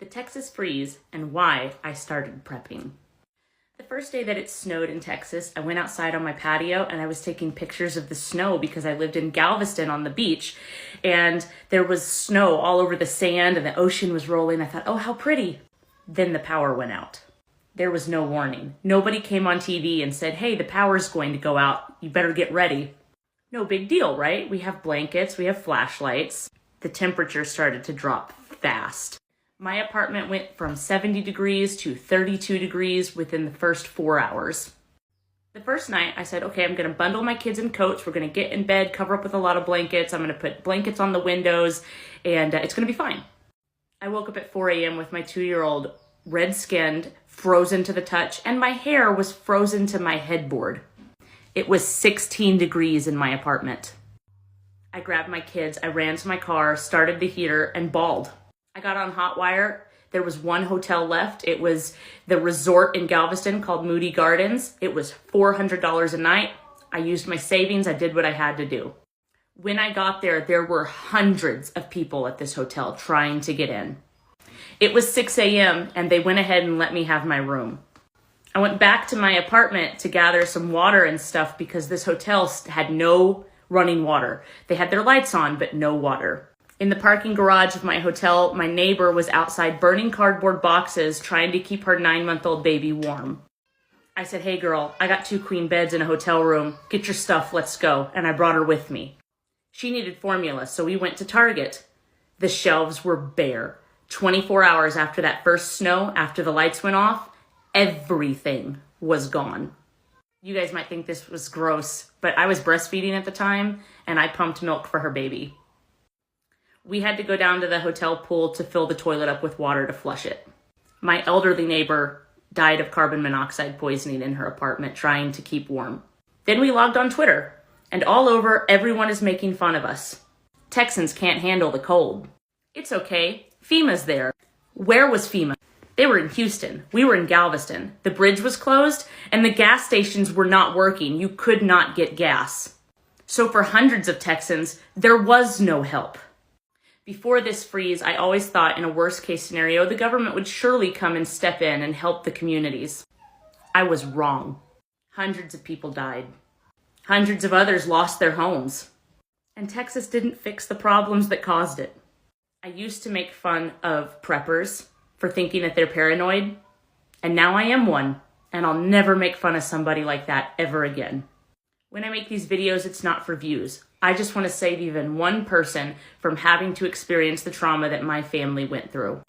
the Texas freeze, and why I started prepping. The first day that it snowed in Texas, I went outside on my patio and I was taking pictures of the snow because I lived in Galveston on the beach, and there was snow all over the sand and the ocean was rolling. I thought, oh, how pretty. Then the power went out. There was no warning. Nobody came on TV and said, hey, the power's going to go out. You better get ready. No big deal, right? We have blankets, we have flashlights. The temperature started to drop fast. My apartment went from 70 degrees to 32 degrees within the first 4 hours. The first night I said, okay, I'm gonna bundle my kids in coats. We're gonna get in bed, cover up with a lot of blankets. I'm gonna put blankets on the windows and it's gonna be fine. I woke up at 4 a.m. with my 2-year-old red-skinned, frozen to the touch, and my hair was frozen to my headboard. It was 16 degrees in my apartment. I grabbed my kids, I ran to my car, started the heater, and bawled. I got on Hotwire. There was one hotel left. It was the resort in Galveston called Moody Gardens. It was $400 a night. I used my savings. I did what I had to do. When I got there, there were hundreds of people at this hotel trying to get in. It was 6 a.m. and they went ahead and let me have my room. I went back to my apartment to gather some water and stuff because this hotel had no running water. They had their lights on, but no water. In the parking garage of my hotel, my neighbor was outside burning cardboard boxes trying to keep her 9-month-old baby warm. I said, hey girl, I got 2 queen beds in a hotel room. Get your stuff, let's go. And I brought her with me. She needed formula, so we went to Target. The shelves were bare. 24 hours after that first snow, after the lights went off, everything was gone. You guys might think this was gross, but I was breastfeeding at the time and I pumped milk for her baby. We had to go down to the hotel pool to fill the toilet up with water to flush it. My elderly neighbor died of carbon monoxide poisoning in her apartment trying to keep warm. Then we logged on Twitter, and all over, everyone is making fun of us. Texans can't handle the cold. It's okay, FEMA's there. Where was FEMA? They were in Houston. We were in Galveston. The bridge was closed, and the gas stations were not working. You could not get gas. So for hundreds of Texans, there was no help. Before this freeze, I always thought in a worst case scenario, the government would surely come and step in and help the communities. I was wrong. Hundreds of people died. Hundreds of others lost their homes. And Texas didn't fix the problems that caused it. I used to make fun of preppers for thinking that they're paranoid, and now I am one, and I'll never make fun of somebody like that ever again. When I make these videos, it's not for views. I just want to save even one person from having to experience the trauma that my family went through.